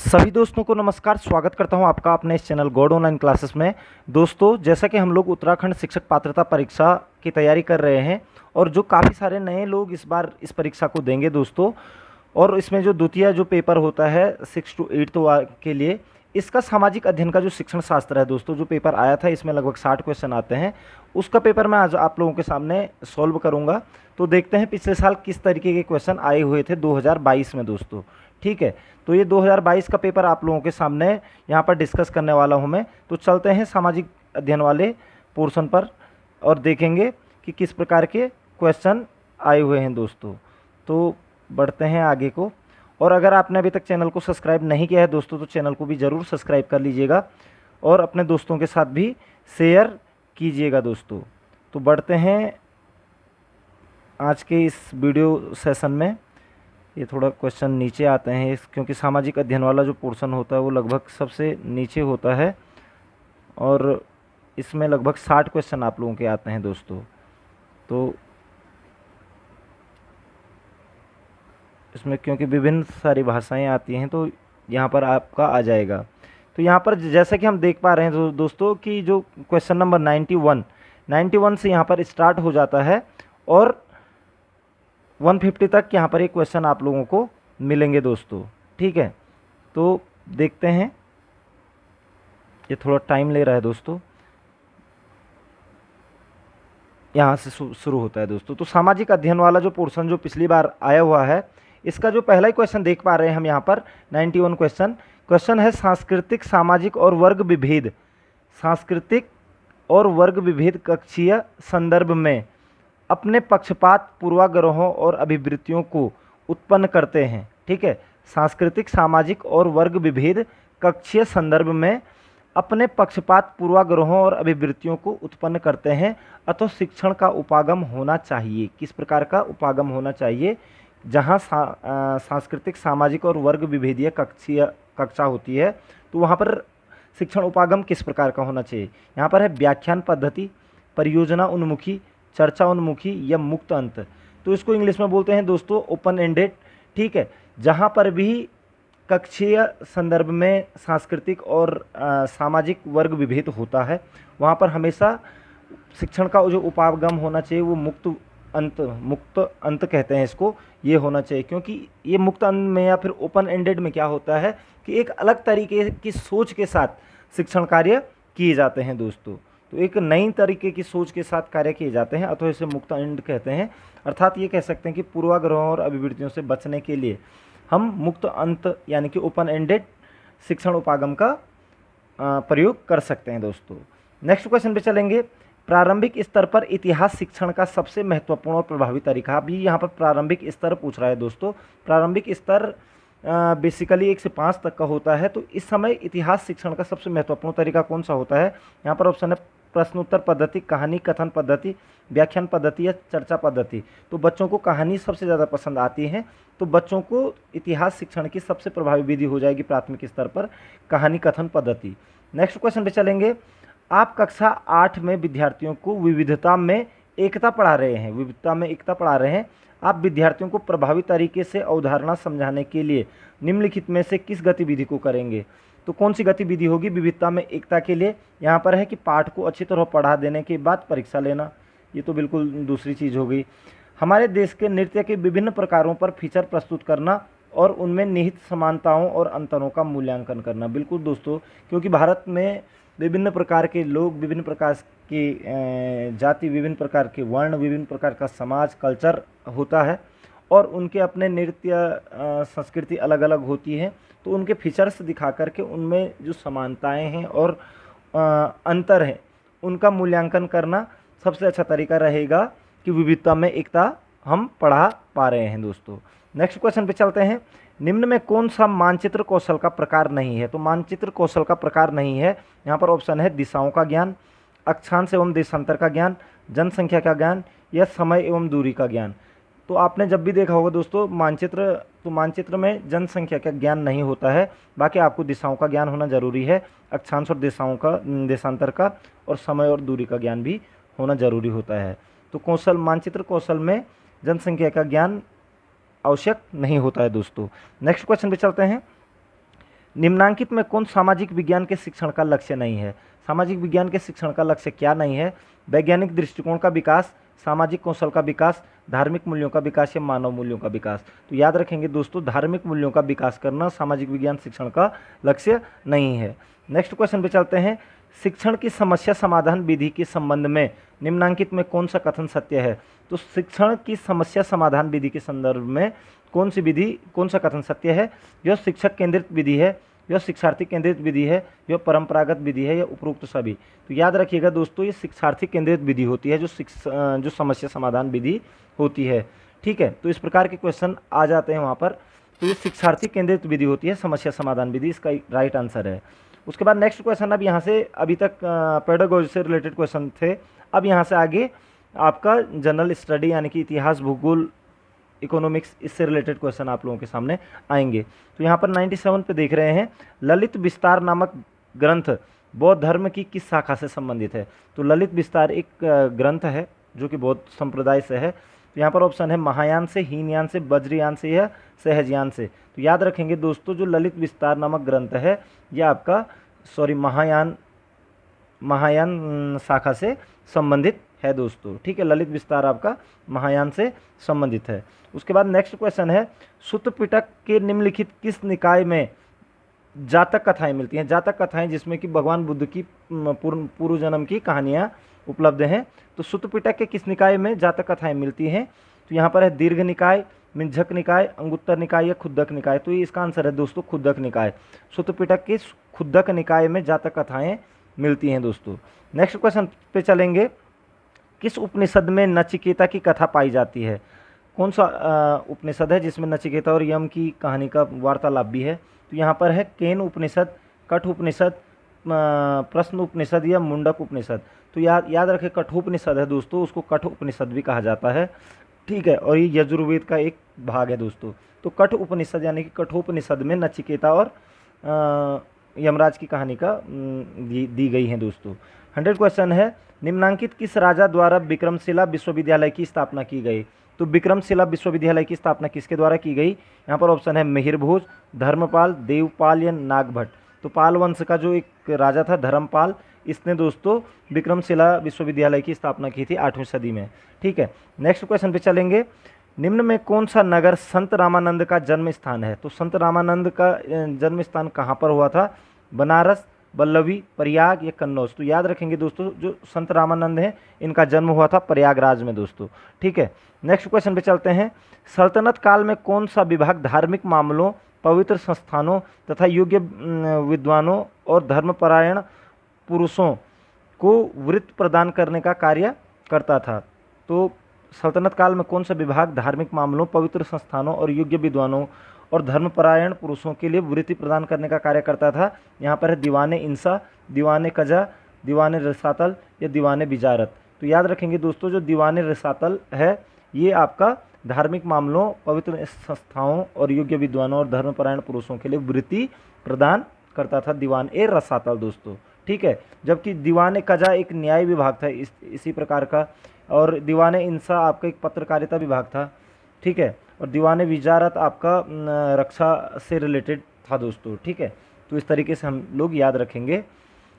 सभी दोस्तों को नमस्कार। स्वागत करता हूं आपका अपने इस चैनल गॉड ऑनलाइन क्लासेस में। दोस्तों, जैसा कि हम लोग उत्तराखंड शिक्षक पात्रता परीक्षा की तैयारी कर रहे हैं और जो काफ़ी सारे नए लोग इस बार इस परीक्षा को देंगे दोस्तों, और इसमें जो द्वितीय जो पेपर होता है 6 to 8 के लिए, इसका सामाजिक अध्ययन का जो शिक्षण शास्त्र है दोस्तों, जो पेपर आया था इसमें लगभग 60 क्वेश्चन आते हैं। उसका पेपर मैं आज आप लोगों के सामने सॉल्व करूंगा। तो देखते हैं पिछले साल किस तरीके के क्वेश्चन आए हुए थे 2022 में दोस्तों। ठीक है, तो ये 2022 का पेपर आप लोगों के सामने यहाँ पर डिस्कस करने वाला हूँ मैं। तो चलते हैं सामाजिक अध्ययन वाले पोर्शन पर और देखेंगे कि किस प्रकार के क्वेश्चन आए हुए हैं दोस्तों। तो बढ़ते हैं आगे को। और अगर आपने अभी तक चैनल को सब्सक्राइब नहीं किया है दोस्तों, तो चैनल को भी ज़रूर सब्सक्राइब कर लीजिएगा और अपने दोस्तों के साथ भी शेयर कीजिएगा दोस्तों। तो बढ़ते हैं आज के इस वीडियो सेशन में। ये थोड़ा क्वेश्चन नीचे आते हैं क्योंकि सामाजिक अध्ययन वाला जो पोर्शन होता है वो लगभग सबसे नीचे होता है और इसमें लगभग 60 क्वेश्चन आप लोगों के आते हैं दोस्तों। तो इसमें क्योंकि विभिन्न सारी भाषाएं आती हैं तो यहाँ पर आपका आ जाएगा। तो यहाँ पर जैसा कि हम देख पा रहे हैं दोस्तों कि जो क्वेश्चन नंबर 91 से यहाँ पर स्टार्ट हो जाता है और 150 तक यहाँ पर एक क्वेश्चन आप लोगों को मिलेंगे दोस्तों। ठीक है, तो देखते हैं। ये थोड़ा टाइम ले रहा है दोस्तों। यहाँ से शुरू होता है दोस्तों। तो सामाजिक अध्ययन वाला जो पोर्शन जो पिछली बार आया हुआ है, इसका जो पहला ही क्वेश्चन देख पा रहे हैं हम यहाँ पर 91 क्वेश्चन है सांस्कृतिक सामाजिक और वर्ग विभेद। सांस्कृतिक और वर्ग विभेद कक्षीय संदर्भ में अपने पक्षपात पूर्वाग्रहों और अभिवृत्तियों को उत्पन्न करते हैं। ठीक है, सांस्कृतिक सामाजिक और वर्ग विभेद कक्षीय संदर्भ में अपने पक्षपात पूर्वाग्रहों और अभिवृत्तियों को उत्पन्न करते हैं अतः शिक्षण का उपागम होना चाहिए। किस प्रकार का उपागम होना चाहिए? जहाँ सांस्कृतिक सामाजिक और वर्ग विभेदीय कक्षा होती है तो वहाँ पर शिक्षण उपागम किस प्रकार का होना चाहिए? यहाँ पर है व्याख्यान पद्धति, परियोजना उन्मुखी, चर्चा उन्मुखी या मुक्त अंत। तो इसको इंग्लिश में बोलते हैं दोस्तों ओपन एंडेड। ठीक है, जहाँ पर भी कक्षीय संदर्भ में सांस्कृतिक और सामाजिक वर्ग विभेद होता है वहाँ पर हमेशा शिक्षण का जो उपागम होना चाहिए वो मुक्त अंत कहते हैं इसको, ये होना चाहिए। क्योंकि ये मुक्त अंत में या फिर ओपन एंडेड में क्या होता है कि एक अलग तरीके की सोच के साथ शिक्षण कार्य किए जाते हैं दोस्तों। तो एक नई तरीके की सोच के साथ कार्य किए जाते हैं अथवा इसे मुक्त एंड कहते हैं। अर्थात ये कह सकते हैं कि पूर्वाग्रहों और अभिवृत्तियों से बचने के लिए हम मुक्त अंत यानी कि ओपन एंडेड शिक्षण उपागम का प्रयोग कर सकते हैं दोस्तों। नेक्स्ट क्वेश्चन पे चलेंगे। प्रारंभिक स्तर पर इतिहास शिक्षण का सबसे महत्वपूर्ण और प्रभावी तरीका। अभी यहाँ पर प्रारंभिक स्तर पूछ रहा है दोस्तों। प्रारंभिक स्तर बेसिकली 1 से 5 तक का होता है। तो इस समय इतिहास शिक्षण का सबसे महत्वपूर्ण तरीका कौन सा होता है? यहाँ पर ऑप्शन है प्रश्नोत्तर पद्धति, कहानी कथन पद्धति, व्याख्यान पद्धति या चर्चा पद्धति। तो बच्चों को कहानी सबसे ज़्यादा पसंद आती है, तो बच्चों को इतिहास शिक्षण की सबसे प्रभावी विधि हो जाएगी प्राथमिक स्तर पर कहानी कथन पद्धति। नेक्स्ट क्वेश्चन पे चलेंगे। आप कक्षा 8 में विद्यार्थियों को विविधता में एकता पढ़ा रहे हैं। विविधता में एकता पढ़ा रहे हैं। आप विद्यार्थियों को प्रभावी तरीके से अवधारणा समझाने के लिए निम्नलिखित में से किस गतिविधि को करेंगे? तो कौन सी गतिविधि होगी विविधता में एकता के लिए? यहाँ पर है कि पाठ को अच्छी तरह पढ़ा देने के बाद परीक्षा लेना। ये तो बिल्कुल दूसरी चीज़ हो गई। हमारे देश के नृत्य के विभिन्न प्रकारों पर फीचर प्रस्तुत करना और उनमें निहित समानताओं और अंतरों का मूल्यांकन करना। बिल्कुल दोस्तों, क्योंकि भारत में विभिन्न प्रकार के लोग, विभिन्न प्रकार की जाति, विभिन्न प्रकार के वर्ण, विभिन्न प्रकार का समाज कल्चर होता है और उनके अपने नृत्य संस्कृति अलग अलग होती है। तो उनके फीचर्स दिखा करके उनमें जो समानताएं हैं और अंतर हैं उनका मूल्यांकन करना सबसे अच्छा तरीका रहेगा कि विविधता में एकता हम पढ़ा पा रहे हैं दोस्तों। नेक्स्ट क्वेश्चन पे चलते हैं। निम्न में कौन सा मानचित्र कौशल का प्रकार नहीं है? तो मानचित्र कौशल का प्रकार नहीं है। यहाँ पर ऑप्शन है दिशाओं का ज्ञान, अक्षांश एवं देशांतर का ज्ञान, जनसंख्या का ज्ञान या समय एवं दूरी का ज्ञान। तो आपने जब भी देखा होगा दोस्तों मानचित्र, तो मानचित्र में जनसंख्या का ज्ञान नहीं होता है। बाकी आपको दिशाओं का ज्ञान होना जरूरी है, अक्षांश और देशांतर का और समय और दूरी का ज्ञान भी होना जरूरी होता है। तो मानचित्र कौशल में जनसंख्या का ज्ञान आवश्यक नहीं होता है दोस्तों। नेक्स्ट क्वेश्चन पे चलते हैं। निम्नांकित में कौन सामाजिक विज्ञान के शिक्षण का लक्ष्य नहीं है? सामाजिक विज्ञान के शिक्षण का लक्ष्य क्या नहीं है? वैज्ञानिक दृष्टिकोण का विकास, सामाजिक कौशल का विकास, धार्मिक मूल्यों का विकास या मानव मूल्यों का विकास। तो याद रखेंगे दोस्तों, धार्मिक मूल्यों का विकास करना सामाजिक विज्ञान शिक्षण का लक्ष्य नहीं है। नेक्स्ट क्वेश्चन पे चलते हैं। शिक्षण की समस्या समाधान विधि के संबंध में निम्नांकित में कौन सा कथन सत्य है? तो शिक्षण की समस्या समाधान विधि के संदर्भ में कौन सी विधि, कौन सा कथन सत्य है? यह शिक्षक केंद्रित विधि है, यह शिक्षार्थी केंद्रित विधि है, यह परंपरागत विधि है, या उपरोक्त सभी। तो याद रखिएगा दोस्तों, ये शिक्षार्थी केंद्रित विधि होती है, जो समस्या समाधान विधि होती है। ठीक है, तो इस प्रकार के क्वेश्चन आ जाते हैं वहाँ पर। तो ये शिक्षार्थी केंद्रित विधि होती है, समस्या समाधान विधि इसका राइट आंसर है। उसके बाद नेक्स्ट क्वेश्चन, अब यहाँ से अभी तक पेडागोजी से रिलेटेड क्वेश्चन थे। अब यहाँ से आगे आपका जनरल स्टडी यानी कि इतिहास, भूगोल, इकोनॉमिक्स, इससे रिलेटेड क्वेश्चन आप लोगों के सामने आएंगे। तो यहाँ पर 97 पे देख रहे हैं, ललित विस्तार नामक ग्रंथ बौद्ध धर्म की किस शाखा से संबंधित है? तो ललित विस्तार एक ग्रंथ है जो कि बौद्ध संप्रदाय से है। तो यहाँ पर ऑप्शन है महायान से, हीनयान से, वज्रयान से या सहजयान से। तो याद रखेंगे दोस्तों, जो ललित विस्तार नामक ग्रंथ है यह आपका महायान शाखा से संबंधित है दोस्तों। ठीक है, ललित विस्तार आपका महायान से संबंधित है। उसके बाद नेक्स्ट क्वेश्चन है, सुत्त पिटक के निम्नलिखित किस निकाय में जातक कथाएं मिलती हैं? जातक कथाएं जिसमें कि भगवान बुद्ध की पूर्व जन्म की कहानियां उपलब्ध हैं। तो सुत्त पिटक के किस निकाय में जातक कथाएं मिलती हैं? तो यहाँ पर है दीर्घ निकाय, मिंझक निकाय, अंगुत्तर निकाय या खुद्दक निकाय। तो ये इसका आंसर है दोस्तों खुद्दक निकाय। सुत्त पिटक के खुद्दक निकाय में जातक कथाएं मिलती हैं दोस्तों। नेक्स्ट क्वेश्चन पे चलेंगे, किस उपनिषद में नचिकेता की कथा पाई जाती है? कौन सा उपनिषद है जिसमें नचिकेता और यम की कहानी का वार्तालाप भी है? तो यहाँ पर है केन उपनिषद, कठ उपनिषद, प्रश्न उपनिषद या मुंडक उपनिषद। तो याद रखें, कठोपनिषद है दोस्तों, उसको कठ उपनिषद भी कहा जाता है। ठीक है, और ये यजुर्वेद का एक भाग है दोस्तों। तो कठ उपनिषद यानी कि कठोपनिषद में नचिकेता और यमराज की कहानी का दी गई है दोस्तों। 100 क्वेश्चन है, निम्नांकित किस राजा द्वारा विक्रमशिला विश्वविद्यालय की स्थापना की गई? तो विक्रमशिला विश्वविद्यालय की स्थापना किसके द्वारा की गई? यहाँ पर ऑप्शन है मिहिर भोज, धर्मपाल, देवपाल या नागभट्ट। तो पाल वंश का जो एक राजा था धर्मपाल, इसने दोस्तों विक्रमशिला विश्वविद्यालय की स्थापना की थी 8वीं सदी में। ठीक है, नेक्स्ट क्वेश्चन पे चलेंगे, निम्न में कौन सा नगर संत रामानंद का जन्म स्थान है? तो संत रामानंद का जन्म स्थान कहाँ पर हुआ था? बनारस, वल्लभी, प्रयाग या कन्नौज। तो याद रखेंगे दोस्तों, जो संत रामानंद हैं इनका जन्म हुआ था प्रयागराज में दोस्तों। ठीक है, नेक्स्ट क्वेश्चन पे चलते हैं, सल्तनत काल में कौन सा विभाग धार्मिक मामलों, पवित्र संस्थानों तथा योग्य विद्वानों और धर्मपरायण पुरुषों को वृत्ति प्रदान करने का कार्य करता था? तो सल्तनत काल में कौन सा विभाग धार्मिक मामलों, पवित्र संस्थानों और योग्य विद्वानों और धर्मपरायण पुरुषों के लिए वृत्ति प्रदान करने का कार्य करता था? यहाँ पर है दीवाने इंसा, दीवाने कजा, दीवाने रसातल या दीवाने बिजारत। तो याद रखेंगे दोस्तों, जो दीवाने रसातल है ये आपका धार्मिक मामलों, पवित्र संस्थाओं और योग्य विद्वानों और धर्मपरायण पुरुषों के लिए वृत्ति प्रदान करता था, दीवान ए रसातल दोस्तों। ठीक है, जबकि दीवाने कजा एक न्याय विभाग था इसी प्रकार का, और दीवाने इंसा आपका एक पत्रकारिता विभाग था। ठीक है, और दीवाने विजारत आपका रक्षा से रिलेटेड था दोस्तों। ठीक है, तो इस तरीके से हम लोग याद रखेंगे।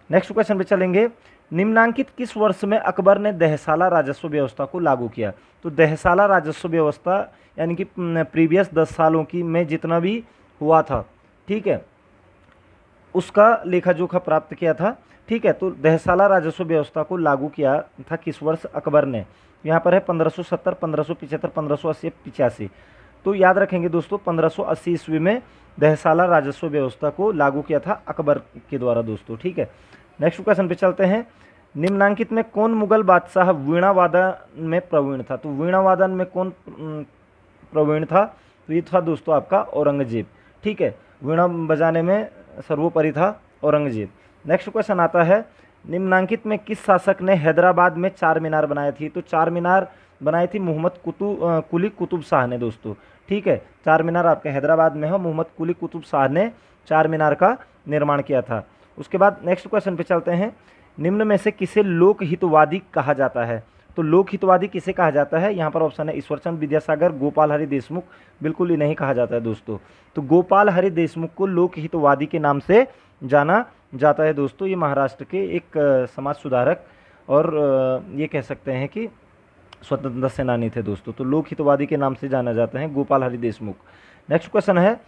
नेक्स्ट क्वेश्चन पे चलेंगे, निम्नांकित किस वर्ष में अकबर ने दहसाला राजस्व व्यवस्था को लागू किया? तो दहसाला राजस्व व्यवस्था यानी कि प्रीवियस 10 सालों की में जितना भी हुआ था, ठीक है, उसका लेखा जोखा प्राप्त किया था। ठीक है, तो दहसाला राजस्व व्यवस्था को लागू किया था किस वर्ष अकबर ने? यहाँ पर है 1570, 1575, 1580, 85। तो याद रखेंगे दोस्तों, 1580 ईस्वी में दहसाला राजस्व व्यवस्था को लागू किया था अकबर के द्वारा दोस्तों। ठीक है, नेक्स्ट क्वेश्चन पे चलते हैं, निम्नांकित में कौन मुगल बादशाह वीणा वादन में प्रवीण था? तो वीणा वादन में कौन प्रवीण था? तो ये था दोस्तों आपका औरंगजेब। ठीक है, वीणा बजाने में सर्वोपरि था औरंगजेब। नेक्स्ट क्वेश्चन आता है, निम्नांकित में किस शासक ने हैदराबाद में 4 मीनार बनाई थी? तो 4 मीनार बनाई थी मोहम्मद कुली कुतुब शाह ने दोस्तों। ठीक है, 4 मीनार आपके हैदराबाद में हो, मोहम्मद कुली कुतुब शाह ने 4 मीनार का निर्माण किया था। उसके बाद नेक्स्ट क्वेश्चन पे चलते हैं, निम्न में से किसे लोकहितवादी कहा जाता है? तो लोकहितवादी किसे कहा जाता है? यहाँ पर ऑप्शन है ईश्वरचंद विद्यासागर, गोपाल हरि देशमुख, बिल्कुल ही नहीं कहा जाता है दोस्तों। तो गोपाल हरि देशमुख को लोकहितवादी के नाम से जाना जाता है दोस्तों। ये महाराष्ट्र के एक समाज सुधारक और ये कह सकते हैं कि स्वतंत्रता सेनानी थे दोस्तों। तो लोकहितवादी के नाम से जाना जाते हैं गोपाल हरि देशमुख। नेक्स्ट क्वेश्चन है,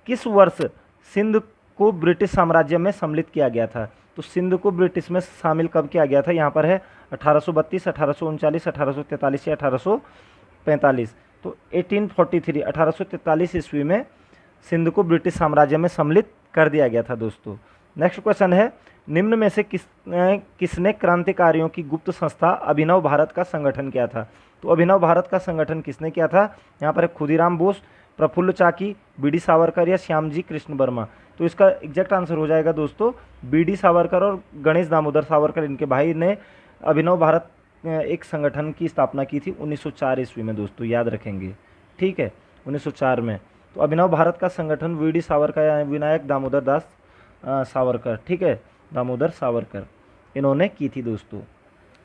किस वर्ष सिंध को ब्रिटिश साम्राज्य में सम्मिलित किया गया था? तो सिंध को ब्रिटिश में शामिल कब किया गया था? यहाँ पर है 1832, 1839, 1843 या 1845। तो 1843 1843 ईस्वी में सिंध को ब्रिटिश साम्राज्य में सम्मिलित कर दिया गया था दोस्तों। नेक्स्ट क्वेश्चन है, निम्न में से किसने क्रांतिकारियों की गुप्त संस्था अभिनव भारत का संगठन किया था? तो अभिनव भारत का संगठन किसने किया था? यहाँ पर है खुदीराम बोस, प्रफुल्ल चाकी, बी डी सावरकर या श्यामजी कृष्ण वर्मा। तो इसका एग्जैक्ट आंसर हो जाएगा दोस्तों बी डी सावरकर और गणेश दामोदर सावरकर, इनके भाई ने अभिनव भारत एक संगठन की स्थापना की थी 1904 ईस्वी में दोस्तों, याद रखेंगे, ठीक है, 1904 में। तो अभिनव भारत का संगठन वी डी सावरकर या विनायक दामोदर दास सावरकर, ठीक है, दामोदर सावरकर, इन्होंने की थी दोस्तों।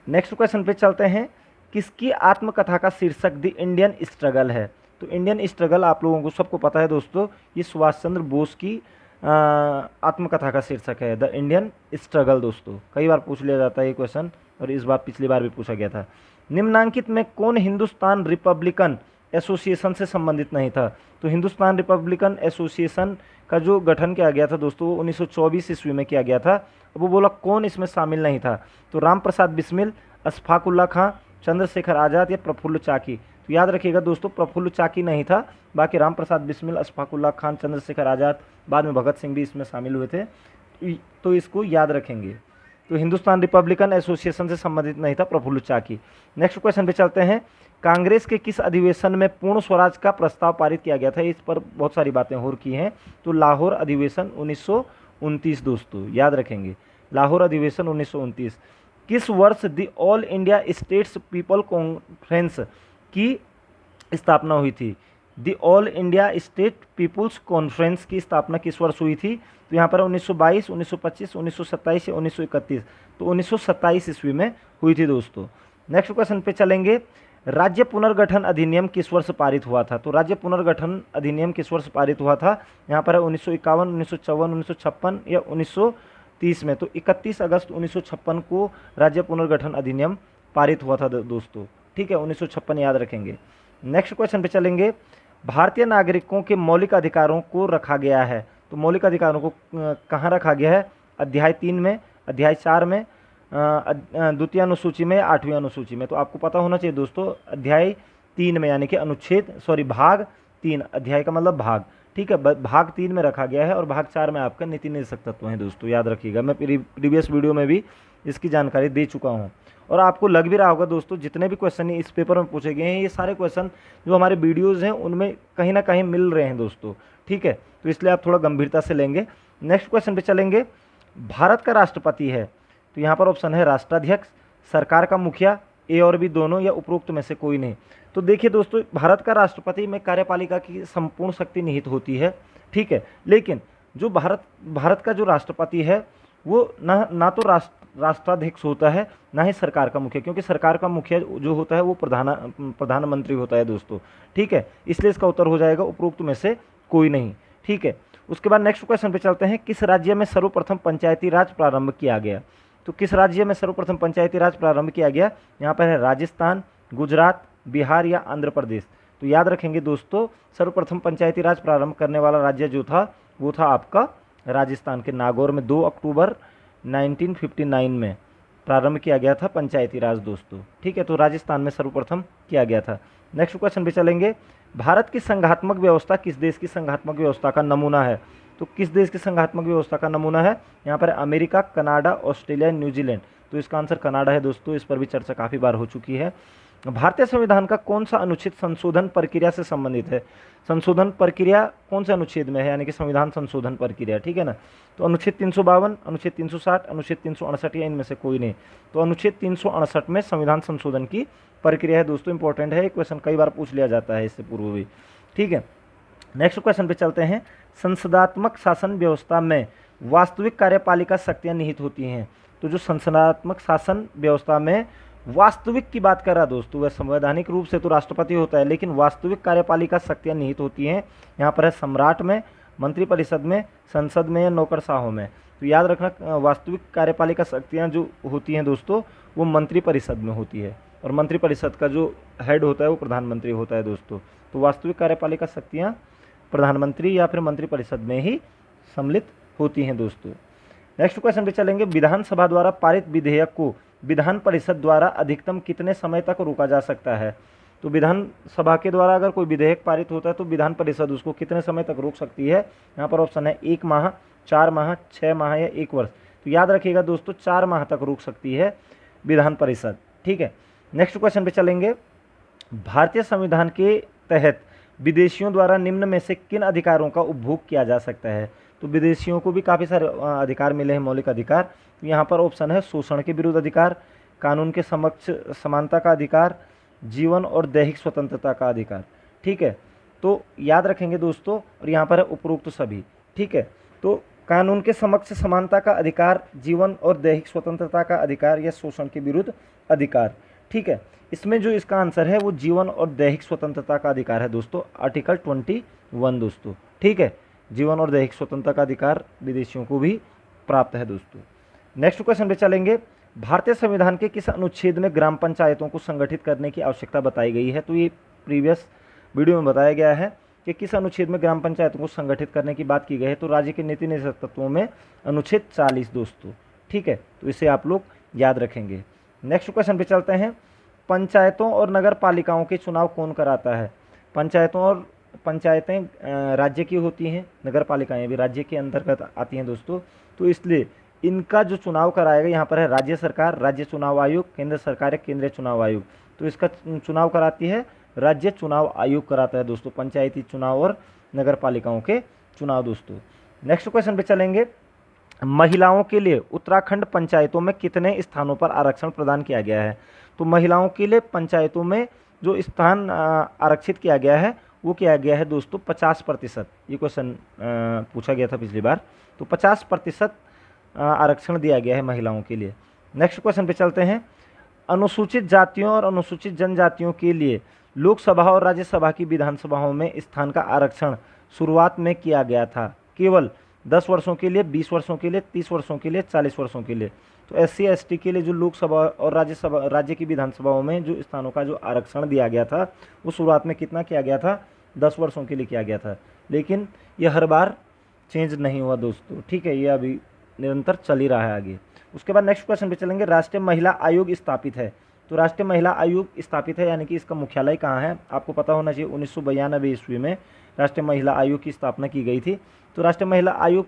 नेक्स्ट क्वेश्चन पे चलते हैं, किसकी आत्मकथा का शीर्षक द इंडियन स्ट्रगल है? तो इंडियन स्ट्रगल आप लोगों को सबको पता है दोस्तों, ये सुभाष चंद्र बोस की आत्मकथा का शीर्षक है, द इंडियन स्ट्रगल दोस्तों। कई बार पूछ लिया जाता है ये क्वेश्चन, और इस बार पिछली बार भी पूछा गया था। निम्नांकित में कौन हिंदुस्तान रिपब्लिकन एसोसिएशन से संबंधित नहीं था? तो हिंदुस्तान रिपब्लिकन एसोसिएशन का जो गठन किया गया था दोस्तों वो 1924 ईस्वी में किया गया था। अब वो बोला कौन इसमें शामिल नहीं था? तो राम प्रसाद बिस्मिल, अशफाकुल्ला खां, चंद्रशेखर आज़ाद या प्रफुल्ल चाकी। तो याद रखिएगा दोस्तों, प्रफुल्ल चाकी नहीं था, बाकी राम प्रसाद बिस्मिल, अशफाकुल्ला खान, चंद्रशेखर आज़ाद, बाद में भगत सिंह भी इसमें शामिल हुए थे, तो इसको याद रखेंगे। तो हिंदुस्तान रिपब्लिकन एसोसिएशन से संबंधित नहीं था प्रफुल्ल चाकी। नेक्स्ट क्वेश्चन पे चलते हैं, कांग्रेस के किस अधिवेशन में पूर्ण स्वराज का प्रस्ताव पारित किया गया था? इस पर बहुत सारी बातें हो रखी हैं। तो लाहौर अधिवेशन 1929 दोस्तों, याद रखेंगे, लाहौर अधिवेशन 1929। किस वर्ष the All India States People Conference की स्थापना हुई थी? The All India State Peoples Conference की स्थापना किस वर्ष हुई थी? तो यहाँ पर 1922, 1925, 1927 या 1931। तो 1927 ईस्वी में हुई थी दोस्तों। नेक्स्ट क्वेश्चन पे चलेंगे, राज्य पुनर्गठन अधिनियम किस वर्ष पारित हुआ था? तो राज्य पुनर्गठन अधिनियम किस वर्ष पारित हुआ था? यहाँ पर है 1951, 1954, 1956 या 1930 में। तो 31 अगस्त 1956 को राज्य पुनर्गठन अधिनियम पारित हुआ था दोस्तों, ठीक है, 1956 याद रखेंगे। नेक्स्ट क्वेश्चन पे चलेंगे, भारतीय नागरिकों के मौलिक अधिकारों को रखा गया है। तो मौलिक अधिकारों को कहाँ रखा गया है? अध्याय 3 में, अध्याय 4 में, द्वितीय अनुसूची में, 8वीं अनुसूची में। तो आपको पता होना चाहिए दोस्तों, अध्याय 3 में, यानी कि भाग 3, अध्याय का मतलब भाग, ठीक है, भाग 3 में रखा गया है, और भाग 4 में आपका नीति निर्देशक तत्व है दोस्तों, याद रखिएगा। मैं प्रीवियस वीडियो में भी इसकी जानकारी दे चुका हूँ, और आपको लग भी रहा होगा दोस्तों, जितने भी क्वेश्चन इस पेपर में पूछे गए हैं, ये सारे क्वेश्चन जो हमारे वीडियोज़ हैं उनमें कहीं ना कहीं मिल रहे हैं दोस्तों, ठीक है, तो इसलिए आप थोड़ा गंभीरता से लेंगे। नेक्स्ट क्वेश्चन पे चलेंगे, भारत का राष्ट्रपति है, तो यहाँ पर ऑप्शन है राष्ट्राध्यक्ष, सरकार का मुखिया, ए और बी दोनों, या उपरोक्त में से कोई नहीं। तो देखिए दोस्तों, भारत का राष्ट्रपति में कार्यपालिका की संपूर्ण शक्ति निहित होती है, ठीक है, लेकिन जो भारत का जो राष्ट्रपति है वो ना तो राष्ट्राध्यक्ष होता है, ना ही सरकार का मुखिया, क्योंकि सरकार का मुखिया जो होता है वो प्रधानमंत्री होता है दोस्तों, ठीक है, इसलिए इसका उत्तर हो जाएगा उपरोक्त में से कोई नहीं, ठीक है। उसके बाद नेक्स्ट क्वेश्चन पे चलते हैं, किस राज्य में सर्वप्रथम पंचायती राज प्रारंभ किया गया? तो किस राज्य में सर्वप्रथम पंचायती राज प्रारंभ किया गया? यहाँ पर है राजस्थान, गुजरात, बिहार या आंध्र प्रदेश। तो याद रखेंगे दोस्तों, सर्वप्रथम पंचायती राज प्रारंभ करने वाला राज्य जो था वो था आपका राजस्थान के नागौर में 2 अक्टूबर 1959 में प्रारंभ किया गया था पंचायती राज दोस्तों, ठीक है, तो राजस्थान में सर्वप्रथम किया गया था। नेक्स्ट क्वेश्चन पे चलेंगे, भारत की संघात्मक व्यवस्था किस देश की संघात्मक व्यवस्था का नमूना है? तो किस देश की संघात्मक व्यवस्था का नमूना है? यहाँ पर अमेरिका, कनाडा, ऑस्ट्रेलिया, न्यूजीलैंड। तो इसका आंसर कनाडा है दोस्तों, इस पर भी चर्चा काफ़ी बार हो चुकी है। भारतीय संविधान का कौन सा अनुच्छेद संशोधन प्रक्रिया से संबंधित है? संशोधन प्रक्रिया कौन से अनुच्छेद में है, यानी कि संविधान संशोधन प्रक्रिया, ठीक है ना? तो अनुच्छेद 352, अनुच्छेद 360, अनुच्छेद 368 या इनमें से कोई नहीं। तो अनुच्छेद 368 में संविधान संशोधन की प्रक्रिया है दोस्तों, इंपॉर्टेंट है, क्वेश्चन कई बार पूछ लिया जाता है इससे पूर्व भी, ठीक है। नेक्स्ट क्वेश्चन पे चलते हैं, संसदात्मक शासन व्यवस्था में वास्तविक कार्यपालिका शक्तियाँ निहित होती हैं। तो जो संसदात्मक शासन व्यवस्था में वास्तविक की बात कर रहा दोस्तों, वह संवैधानिक रूप से तो राष्ट्रपति होता है, लेकिन वास्तविक कार्यपालिका शक्तियाँ निहित होती हैं यहाँ पर है सम्राट में, मंत्रिपरिषद में, संसद में या नौकरशाहों में। तो याद रखना वास्तविक कार्यपालिका शक्तियाँ जो होती हैं दोस्तों वो मंत्रिपरिषद में होती है, और मंत्रिपरिषद का जो हेड होता है वो प्रधानमंत्री होता है दोस्तों। तो वास्तविक कार्यपालिका शक्तियाँ प्रधानमंत्री या फिर मंत्रिपरिषद में ही सम्मिलित होती हैं दोस्तों। नेक्स्ट क्वेश्चन पे चलेंगे, विधानसभा द्वारा पारित विधेयक को विधान परिषद द्वारा अधिकतम कितने समय तक रोका जा सकता है। तो विधानसभा के द्वारा अगर कोई विधेयक पारित होता है तो विधान परिषद उसको कितने समय तक रोक सकती है। यहाँ पर ऑप्शन है 1 माह, 4 माह, 6 माह या 1 वर्ष। तो याद रखिएगा दोस्तों 4 माह तक रोक सकती है विधान परिषद। ठीक है, नेक्स्ट क्वेश्चन पे चलेंगे, भारतीय संविधान के तहत विदेशियों द्वारा निम्न में से किन अधिकारों का उपभोग किया जा सकता है। तो विदेशियों को भी काफ़ी सारे अधिकार मिले हैं, मौलिक अधिकार। तो यहाँ पर ऑप्शन है शोषण के विरुद्ध अधिकार, कानून के समक्ष समानता का अधिकार, जीवन और दैहिक स्वतंत्रता का अधिकार। ठीक है, तो याद रखेंगे दोस्तों, और यहाँ पर है उपरोक्त सभी। ठीक है, तो कानून के समक्ष समानता का अधिकार, जीवन और दैहिक स्वतंत्रता का अधिकार या शोषण के विरुद्ध अधिकार। ठीक है, इसमें जो इसका आंसर है वो जीवन और दैहिक स्वतंत्रता का अधिकार है दोस्तों, आर्टिकल 21 दोस्तों। ठीक है, जीवन और दैहिक स्वतंत्रता का अधिकार विदेशियों को भी प्राप्त है दोस्तों। नेक्स्ट क्वेश्चन पे चलेंगे, भारतीय संविधान के किस अनुच्छेद में ग्राम पंचायतों को संगठित करने की आवश्यकता बताई गई है। तो ये प्रीवियस वीडियो में बताया गया है कि किस अनुच्छेद में ग्राम पंचायतों को संगठित करने की बात की गई है। तो राज्य के नीति निर्देशक तत्वों में अनुच्छेद 40 दोस्तों। ठीक है, तो इसे आप लोग याद रखेंगे। नेक्स्ट क्वेश्चन पे चलते हैं, पंचायतों और नगर पालिकाओं के चुनाव कौन कराता है। पंचायतें राज्य की होती हैं, नगर पालिकाएँ भी राज्य के अंतर्गत आती हैं दोस्तों। तो इसलिए इनका जो चुनाव कराएगा यहाँ पर है राज्य सरकार, राज्य चुनाव आयोग, केंद्र सरकार है केंद्रीय चुनाव आयोग। तो इसका चुनाव कराती है राज्य चुनाव आयोग कराता है दोस्तों, पंचायती चुनाव और नगर पालिकाओं के चुनाव दोस्तों। नेक्स्ट क्वेश्चन पे चलेंगे, महिलाओं के लिए उत्तराखंड पंचायतों में कितने स्थानों पर आरक्षण प्रदान किया गया है। तो महिलाओं के लिए पंचायतों में जो स्थान आरक्षित किया गया है वो किया गया है दोस्तों 50%। ये क्वेश्चन पूछा गया था पिछली बार, तो 50% आरक्षण दिया गया है महिलाओं के लिए। नेक्स्ट क्वेश्चन पे चलते हैं, अनुसूचित जातियों और अनुसूचित जनजातियों के लिए लोकसभा और राज्यसभा की विधानसभाओं में स्थान का आरक्षण शुरुआत में किया गया था केवल 10 वर्षों के लिए, 20 वर्षों के लिए, 30 वर्षों के लिए, 40 वर्षों के लिए। तो SC ST के लिए जो लोकसभा और राज्य की विधानसभाओं में जो स्थानों का जो आरक्षण दिया गया था वो शुरुआत में कितना किया गया था, 10 वर्षों के लिए किया गया था, लेकिन यह हर बार चेंज नहीं हुआ दोस्तों। ठीक है, ये अभी निरंतर चल ही रहा है आगे। उसके बाद नेक्स्ट क्वेश्चन पे चलेंगे, राष्ट्रीय महिला आयोग स्थापित है। तो राष्ट्रीय महिला आयोग स्थापित है यानी कि इसका मुख्यालय कहाँ है, आपको पता होना चाहिए। 1992 ईस्वी में राष्ट्रीय महिला आयोग की स्थापना की गई थी। तो राष्ट्रीय महिला आयोग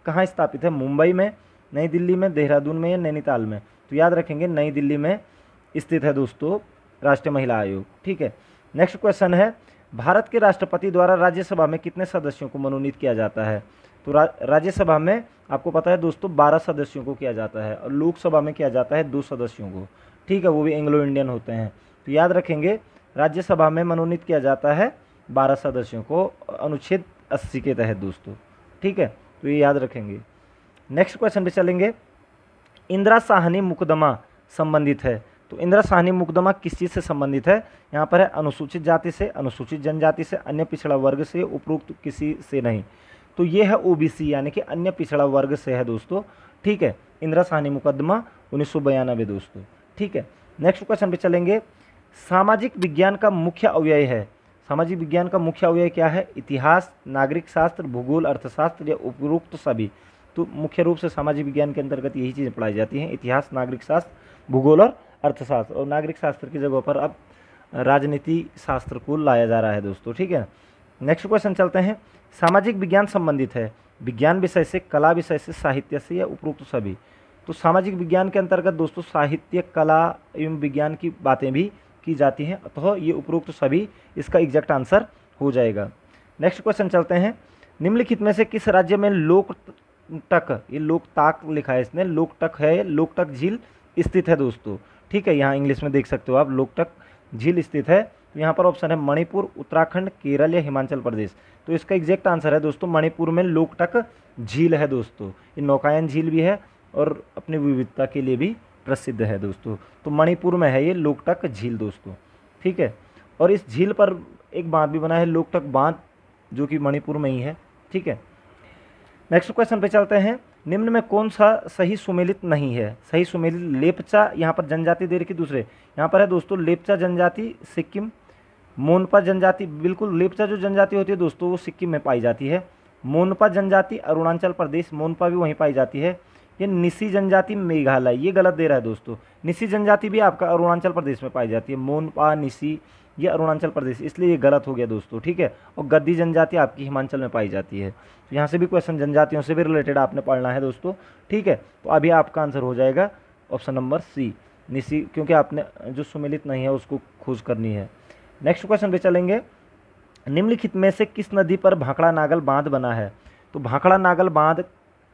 कहाँ स्थापित है, मुंबई में, नई दिल्ली में, देहरादून में या नैनीताल में। तो याद रखेंगे नई दिल्ली में स्थित है दोस्तों राष्ट्रीय महिला आयोग। ठीक है, नेक्स्ट क्वेश्चन है, भारत के राष्ट्रपति द्वारा राज्यसभा में कितने सदस्यों को मनोनीत किया जाता है। तो राज्यसभा में आपको पता है दोस्तों 12 सदस्यों को किया जाता है, और लोकसभा में किया जाता है 2 सदस्यों को। ठीक है, वो भी एंग्लो इंडियन होते हैं। तो याद रखेंगे राज्यसभा में मनोनीत किया जाता है 12 सदस्यों को अनुच्छेद 80 के तहत दोस्तों। ठीक है, तो ये याद रखेंगे। नेक्स्ट क्वेश्चन पे चलेंगे, इंदिरा साहनी मुकदमा संबंधित है। तो इंदिरा साहनी मुकदमा किस चीज़ से संबंधित है, यहाँ पर है अनुसूचित जाति से, अनुसूचित जनजाति से, अन्य पिछड़ा वर्ग से, उपरोक्त किसी से नहीं। तो ये है OBC यानी कि अन्य पिछड़ा वर्ग से है दोस्तों। ठीक है, इंदिरा साहनी मुकदमा 1992 दोस्तों। ठीक है, नेक्स्ट क्वेश्चन पे चलेंगे, सामाजिक विज्ञान का मुख्य अवयव है। सामाजिक विज्ञान का मुख्य अवयव क्या है, इतिहास, नागरिक शास्त्र, भूगोल, अर्थशास्त्र या उपरोक्त सभी। तो मुख्य रूप से सामाजिक विज्ञान के अंतर्गत यही चीज़ें पढ़ाई जाती हैं, इतिहास, नागरिक शास्त्र, भूगोल और अर्थशास्त्र। और नागरिक शास्त्र की जगह पर अब राजनीति शास्त्र को लाया जा रहा है दोस्तों। ठीक है, नेक्स्ट क्वेश्चन चलते हैं, सामाजिक विज्ञान संबंधित है विज्ञान विषय से, कला विषय से, साहित्य से या उपरोक्त सभी। तो सामाजिक विज्ञान के अंतर्गत दोस्तों साहित्य, कला एवं विज्ञान की बातें भी की जाती हैं, अतः ये उपरोक्त सभी इसका एग्जैक्ट आंसर हो जाएगा। नेक्स्ट क्वेश्चन चलते हैं, निम्नलिखित में से किस राज्य में लोकटक, ये लोकताक लिखा है इसने, लोकटक है, लोकटक झील स्थित है दोस्तों। ठीक है, यहाँ इंग्लिश में देख सकते हो आप, लोकटक झील स्थित है। तो यहाँ पर ऑप्शन है मणिपुर, उत्तराखंड, केरल या हिमाचल प्रदेश। तो इसका एग्जैक्ट आंसर है दोस्तों मणिपुर में लोकटक झील है दोस्तों। ये नौकायन झील भी है और अपनी विविधता के लिए भी प्रसिद्ध है दोस्तों। तो मणिपुर में है ये लोकटक झील दोस्तों, ठीक है। और इस झील पर एक बांध भी बना है, लोकटक बांध, जो कि मणिपुर में ही है, ठीक है। नेक्स्ट क्वेश्चन पे चलते हैं। निम्न में कौन सा सही सुमेलित नहीं है? सही सुमेलित लेप्चा यहाँ पर जनजाति दे रखी, दूसरे यहाँ पर है दोस्तों लेप्चा जनजाति सिक्किम, मोनपा जनजाति, बिल्कुल लेप्चा जो जनजाति होती है दोस्तों वो सिक्किम में पाई जाती है। मोनपा जनजाति अरुणाचल प्रदेश, मोनपा भी वहीं पाई जाती है। ये निसी जनजाति मेघालय, ये गलत दे रहा है दोस्तों। निसी जनजाति भी आपका अरुणाचल प्रदेश में पाई जाती है, मोनपा निसी ये अरुणाचल प्रदेश, इसलिए ये गलत हो गया दोस्तों, ठीक है। और गद्दी जनजाति आपकी हिमाचल में पाई जाती है। तो यहाँ से भी क्वेश्चन जनजातियों से भी रिलेटेड आपने पढ़ना है दोस्तों, ठीक है। तो अभी आपका आंसर हो जाएगा ऑप्शन नंबर सी, निसी, क्योंकि आपने जो सुमेलित नहीं है उसको खोज करनी है। नेक्स्ट क्वेश्चन पे चलेंगे। निम्नलिखित में से किस नदी पर भाखड़ा नागल बांध बना है? तो भाखड़ा नागल बांध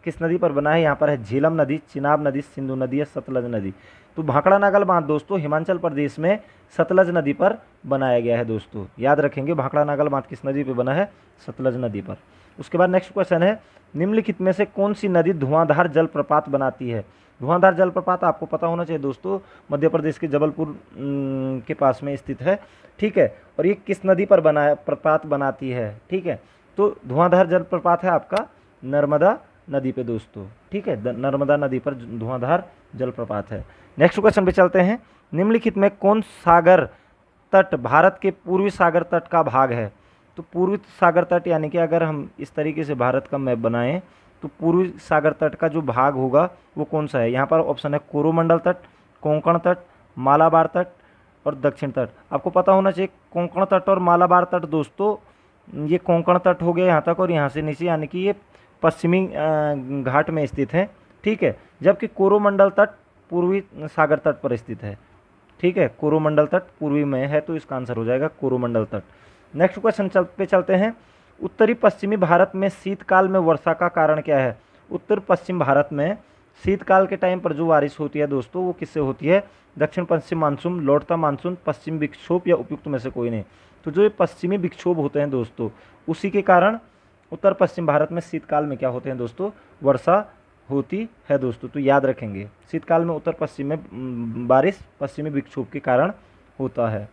किस नदी पर बना है? यहाँ पर है झेलम नदी, चिनाब नदी, सिंधु नदी या सतलज नदी। तो भाखड़ा नागल बांध दोस्तों हिमाचल प्रदेश में सतलज नदी पर बनाया गया है दोस्तों, याद रखेंगे। भाखड़ा नागल बांध किस नदी पर बना है? सतलज नदी पर। उसके बाद नेक्स्ट क्वेश्चन है, निम्नलिखित में से कौन सी नदी धुआंधार जलप्रपात बनाती है? धुआंधार जलप्रपात आपको पता होना चाहिए दोस्तों, मध्य प्रदेश के जबलपुर के पास में स्थित है, ठीक है। और ये किस नदी पर प्रपात बनाती है, ठीक है। तो धुआंधार जलप्रपात है आपका नर्मदा नदी पे दोस्तों, ठीक है। नर्मदा नदी पर धुआंधार जलप्रपात है। नेक्स्ट क्वेश्चन पे चलते हैं। निम्नलिखित में कौन सागर तट भारत के पूर्वी सागर तट का भाग है? तो पूर्वी सागर तट यानी कि अगर हम इस तरीके से भारत का मैप बनाएं तो पूर्वी सागर तट का जो भाग होगा वो कौन सा है? यहाँ पर ऑप्शन है कोरोमंडल तट, कोंकण तट, मालाबार तट और दक्षिण तट। आपको पता होना चाहिए कोंकण तट और मालाबार तट दोस्तों, ये कोंकण तट हो गया यहाँ तक और यहाँ से नीचे, यानी कि ये पश्चिमी घाट में स्थित है, ठीक है। जबकि कोरोमंडल तट पूर्वी सागर तट पर स्थित है, ठीक है। कोरोमंडल तट पूर्वी में है, तो इसका आंसर हो जाएगा कोरोमंडल तट। नेक्स्ट क्वेश्चन पे चलते हैं। उत्तरी पश्चिमी भारत में शीतकाल में वर्षा का कारण क्या है? उत्तर पश्चिम भारत में शीतकाल के टाइम पर जो बारिश होती है दोस्तों वो किससे होती है? दक्षिण पश्चिम मानसून, लौटता मानसून, पश्चिम विक्षोभ या उपयुक्त में से कोई नहीं। तो जो ये पश्चिमी विक्षोभ होते हैं दोस्तों, उसी के कारण उत्तर पश्चिम भारत में शीतकाल में क्या होते हैं दोस्तों? वर्षा होती है दोस्तों। तो याद रखेंगे शीतकाल में उत्तर पश्चिम में बारिश पश्चिमी विक्षोभ के कारण होता है।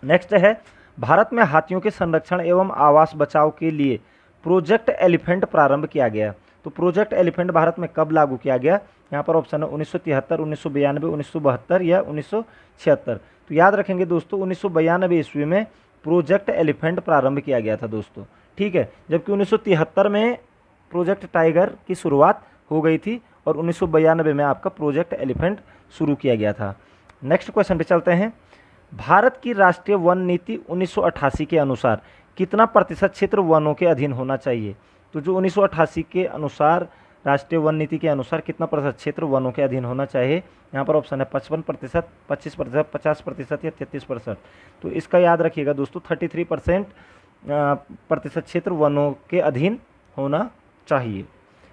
नेक्स्ट है, भारत में हाथियों के संरक्षण एवं आवास बचाव के लिए प्रोजेक्ट एलिफेंट प्रारंभ किया गया। तो प्रोजेक्ट एलिफेंट भारत में कब लागू किया गया? यहाँ पर ऑप्शन है 1973, 1992, 1972 या 1976। तो याद रखेंगे दोस्तों 1992 ईस्वी में प्रोजेक्ट एलिफेंट प्रारंभ किया गया था दोस्तों, ठीक है। जबकि 1973 में प्रोजेक्ट टाइगर की शुरुआत हो गई थी और 1992 में आपका प्रोजेक्ट एलिफेंट शुरू किया गया था। नेक्स्ट क्वेश्चन पे चलते हैं। भारत की राष्ट्रीय वन नीति 1988 के अनुसार कितना प्रतिशत क्षेत्र वनों के अधीन होना चाहिए? तो जो 1988 के अनुसार राष्ट्रीय वन नीति के अनुसार कितना प्रतिशत क्षेत्र वनों के अधीन होना चाहिए? यहाँ पर ऑप्शन है 55%, 25%, 50% या 33%। तो इसका याद रखिएगा दोस्तों 33% प्रतिशत क्षेत्र वनों के अधीन होना चाहिए।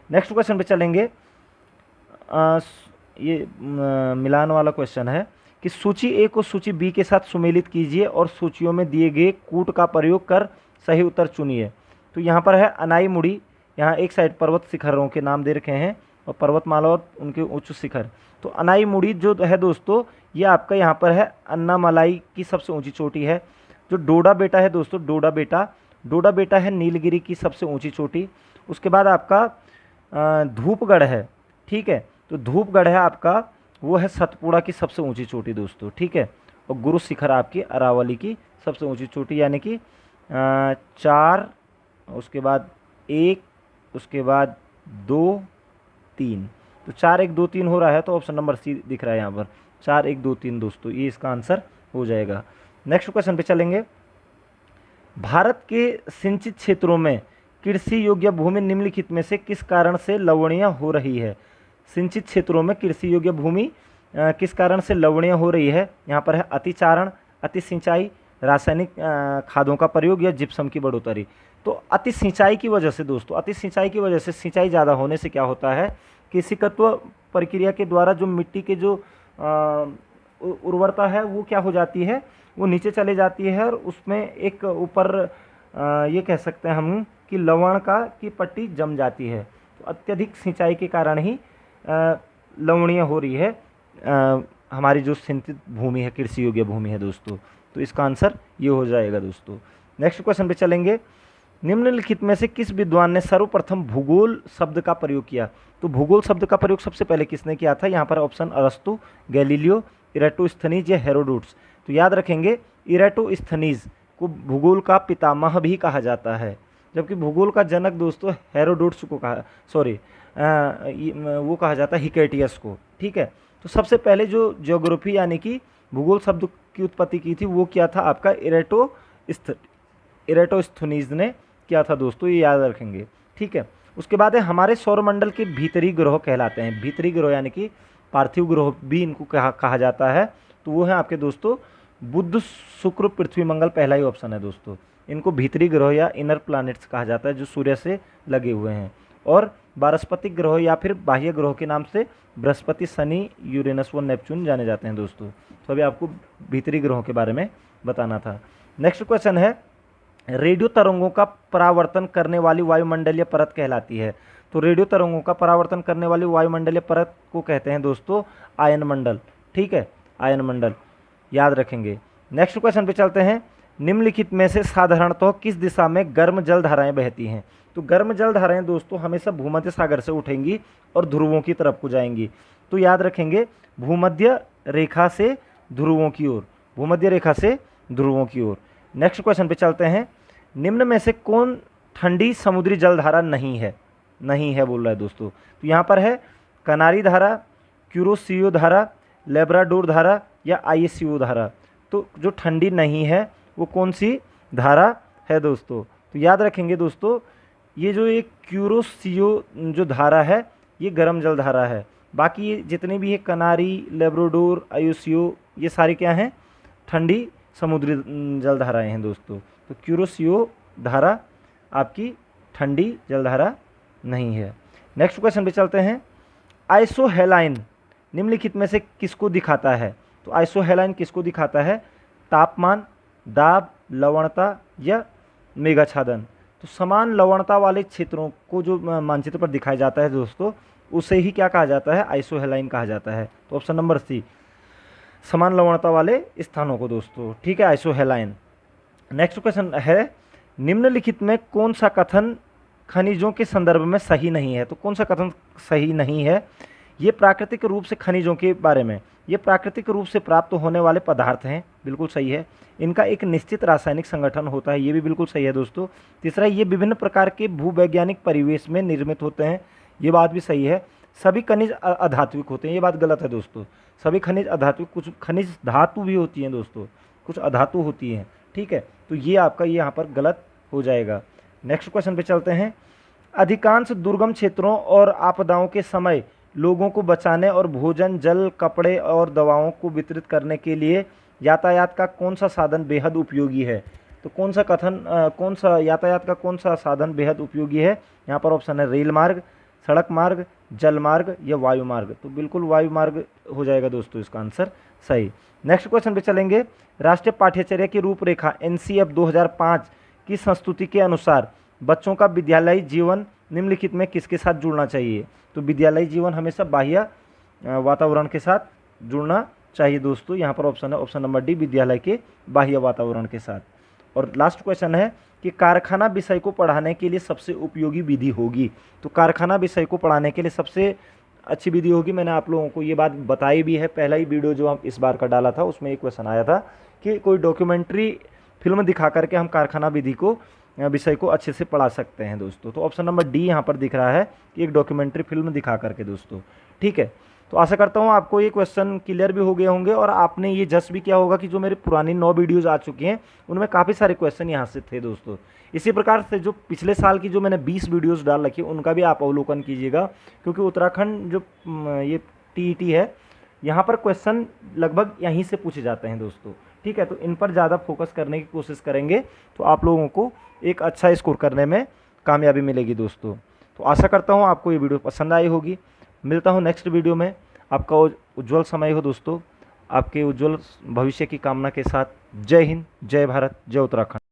नेक्स्ट क्वेश्चन पे चलेंगे। ये मिलान वाला क्वेश्चन है कि सूची ए को सूची बी के साथ सुमेलित कीजिए और सूचियों में दिए गए कूट का प्रयोग कर सही उत्तर चुनिए। तो यहाँ पर है अनाईमुड़ी, यहाँ एक साइड पर्वत शिखरों के नाम दे रखे हैं और पर्वतमाला और उनके उच्च शिखर। तो अनाईमुड़ी जो है दोस्तों ये आपका यहाँ पर है अन्नामलाई की सबसे ऊंची चोटी है। जो डोडा बेटा है दोस्तों, डोडा बेटा है नीलगिरी की सबसे ऊंची चोटी। उसके बाद आपका धूपगढ़ है, ठीक है। तो धूपगढ़ है आपका, वो है सतपुड़ा की सबसे ऊंची चोटी दोस्तों, ठीक है। और गुरु शिखर आपकी अरावली की सबसे ऊंची चोटी, यानी कि 4, उसके बाद 1, उसके बाद 2, 3। तो 4, 1, 2, 3 हो रहा है, तो ऑप्शन नंबर सी दिख रहा है यहाँ पर 4, 1, 2, 3 दोस्तों, ये इसका आंसर हो जाएगा। नेक्स्ट क्वेश्चन पे चलेंगे। भारत के सिंचित क्षेत्रों में कृषि योग्य भूमि निम्नलिखित में से किस कारण से लवणीय हो रही है? सिंचित क्षेत्रों में कृषि योग्य भूमि किस कारण से लवणीय हो रही है? यहाँ पर है अतिचारण, अति सिंचाई, रासायनिक खादों का प्रयोग या जिप्सम की बढ़ोतरी। तो अति सिंचाई की वजह से दोस्तों, अति सिंचाई की वजह से, सिंचाई ज़्यादा होने से क्या होता है कि सिकत्व प्रक्रिया के द्वारा जो मिट्टी के जो उर्वरता है वो क्या हो जाती है, वो नीचे चले जाती है और उसमें एक ऊपर ये कह सकते हैं हम कि लवण की पट्टी जम जाती है। तो अत्यधिक सिंचाई के कारण ही लवणीय हो रही है हमारी जो सिंचित भूमि है, कृषि योग्य भूमि है दोस्तों। तो इसका आंसर ये हो जाएगा दोस्तों। नेक्स्ट क्वेश्चन पे चलेंगे। निम्नलिखित में से किस विद्वान ने सर्वप्रथम भूगोल शब्द का प्रयोग किया? तो भूगोल शब्द का प्रयोग सबसे पहले किसने किया था? यहाँ पर ऑप्शन अरस्तु, गैलीलियो, इरेटोस्थनीज या हेरोडोटस। तो याद रखेंगे इरेटोस्थनीज को भूगोल का पितामह भी कहा जाता है, जबकि भूगोल का जनक दोस्तों हेरोडोटस को कहा, वो कहा जाता है हिकेटियस को। ठीक है, तो सबसे पहले जो ज्योग्राफी यानी कि भूगोल शब्द की उत्पत्ति की थी वो क्या था आपका? इरेटोस्थनीज ने क्या था दोस्तों, ये याद रखेंगे। ठीक है, उसके बाद है हमारे सौरमंडल के भीतरी ग्रह कहलाते हैं। भीतरी ग्रह यानी कि पार्थिव ग्रह भी इनको कहा जाता है। तो वो है आपके दोस्तों बुध, शुक्र, पृथ्वी, मंगल। पहला ही ऑप्शन है दोस्तों। इनको भीतरी ग्रह या इनर प्लैनेट्स कहा जाता है जो सूर्य से लगे हुए हैं। और वानस्पतिक ग्रह या फिर बाह्य ग्रह के नाम से बृहस्पति, शनि, यूरेनस व नेपच्यून जाने जाते हैं दोस्तों। तो अभी आपको भीतरी ग्रहों के बारे में बताना था। नेक्स्ट क्वेश्चन है रेडियो तरंगों का परावर्तन करने वाली वायुमंडलीय परत कहलाती है। तो रेडियो तरंगों का परावर्तन करने वाली वायुमंडलीय परत को कहते हैं दोस्तों आयनमंडल। ठीक है, आयनमंडल याद रखेंगे। नेक्स्ट क्वेश्चन पे चलते हैं। निम्नलिखित में से साधारणतः किस दिशा में गर्म जल धाराएं बहती हैं? तो गर्म जल धाराएं दोस्तों हमेशा भूमध्य सागर से उठेंगी और ध्रुवों की तरफ को जाएंगी। तो याद रखेंगे भूमध्य रेखा से ध्रुवों की ओर, भूमध्य रेखा से ध्रुवों की ओर। नेक्स्ट क्वेश्चन पे चलते हैं। निम्न में से कौन ठंडी समुद्री जलधारा नहीं है? नहीं है बोल रहा है दोस्तों। तो यहाँ पर है कनारी धारा, क्यूरोसियो धारा, लेब्राडोर धारा या आईएससीओ धारा। तो जो ठंडी नहीं है वो कौन सी धारा है दोस्तों? तो याद रखेंगे दोस्तों ये जो एक क्यूरोसियो जो धारा है ये गर्म जल धारा है। बाकी ये जितने भी है कनारी, लेब्राडोर, आईएससीओ ये सारी क्या हैं? ठंडी समुद्री जल धाराएँ हैं दोस्तों। तो क्यूरोसियो धारा आपकी ठंडी जलधारा नहीं है। नेक्स्ट क्वेश्चन पे चलते हैं। आइसोहेलाइन निम्नलिखित में से किसको दिखाता है? तो आइसोहेलाइन किसको दिखाता है? तापमान, दाब, लवणता या मेघाच्छादन। तो समान लवणता वाले क्षेत्रों को जो मानचित्र पर दिखाया जाता है दोस्तों उसे ही क्या कहा जाता है? आइसोहेलाइन कहा जाता है। तो ऑप्शन नंबर सी, समान लवणता वाले स्थानों को दोस्तों। ठीक है, आइसोहेलाइन। नेक्स्ट क्वेश्चन है निम्नलिखित में कौन सा कथन खनिजों के संदर्भ में सही नहीं है? तो कौन सा कथन सही नहीं है? ये प्राकृतिक रूप से खनिजों के बारे में, ये प्राकृतिक रूप से प्राप्त होने वाले पदार्थ हैं, बिल्कुल सही है। इनका एक निश्चित रासायनिक संगठन होता है, ये भी बिल्कुल सही है दोस्तों। तीसरा, ये विभिन्न प्रकार के भूवैज्ञानिक परिवेश में निर्मित होते हैं, ये बात भी सही है। सभी खनिज अधात्विक होते हैं, ये बात गलत है दोस्तों। सभी खनिज अधात्विक, कुछ खनिज धातु भी होती हैं दोस्तों, कुछ अधातु होती हैं। ठीक है, तो ये आपका ये यहाँ पर गलत हो जाएगा। नेक्स्ट क्वेश्चन पे चलते हैं। अधिकांश दुर्गम क्षेत्रों और आपदाओं के समय लोगों को बचाने और भोजन, जल, कपड़े और दवाओं को वितरित करने के लिए यातायात का कौन सा साधन बेहद उपयोगी है? तो कौन सा यातायात का कौन सा साधन बेहद उपयोगी है? यहाँ पर ऑप्शन है रेल मार्ग, सड़क मार्ग, जल मार्ग या वायु मार्ग। तो बिल्कुल वायु मार्ग हो जाएगा दोस्तों इसका आंसर सही। नेक्स्ट क्वेश्चन पे चलेंगे। राष्ट्रीय पाठ्यचर्या की रूपरेखा एनसीएफ 2005 की संस्तुति के अनुसार बच्चों का विद्यालयी जीवन निम्नलिखित में किसके साथ जुड़ना चाहिए? तो विद्यालयी जीवन हमेशा बाह्य वातावरण के साथ जुड़ना चाहिए दोस्तों। यहाँ पर ऑप्शन है ऑप्शन नंबर डी, विद्यालय के बाह्य वातावरण के साथ। और लास्ट क्वेश्चन है कि कारखाना विषय को पढ़ाने के लिए सबसे उपयोगी विधि होगी। तो कारखाना विषय को पढ़ाने के लिए सबसे अच्छी विधि होगी, मैंने आप लोगों को ये बात बताई भी है। पहला ही वीडियो जो हम इस बार का डाला था उसमें एक क्वेश्चन आया था कि कोई डॉक्यूमेंट्री फिल्म दिखा करके हम कारखाना विधि को विषय को अच्छे से पढ़ा सकते हैं दोस्तों। तो ऑप्शन नंबर डी यहाँ पर दिख रहा है कि एक डॉक्यूमेंट्री फिल्म दिखा करके दोस्तों। ठीक है, तो आशा करता हूँ आपको ये क्वेश्चन क्लियर भी हो गए होंगे और आपने ये जस्ट भी किया होगा कि जो मेरी पुरानी 9 वीडियोज़ आ चुकी हैं उनमें काफ़ी सारे क्वेश्चन यहाँ से थे दोस्तों। इसी प्रकार से जो पिछले साल की जो मैंने 20 वीडियोज़ डाल रखी है उनका भी आप अवलोकन कीजिएगा, क्योंकि उत्तराखंड जो ये टीईटी है यहाँ पर क्वेश्चन लगभग यहीं से पूछे जाते हैं दोस्तों। ठीक है, तो इन पर ज़्यादा फोकस करने की कोशिश करेंगे तो आप लोगों को एक अच्छा स्कोर करने में कामयाबी मिलेगी दोस्तों। तो आशा करता हूँ आपको ये वीडियो पसंद आई होगी। मिलता हूँ नेक्स्ट वीडियो में। आपका उज्जवल समय हो दोस्तों, आपके उज्जवल भविष्य की कामना के साथ। जय हिंद, जय भारत, जय उत्तराखंड।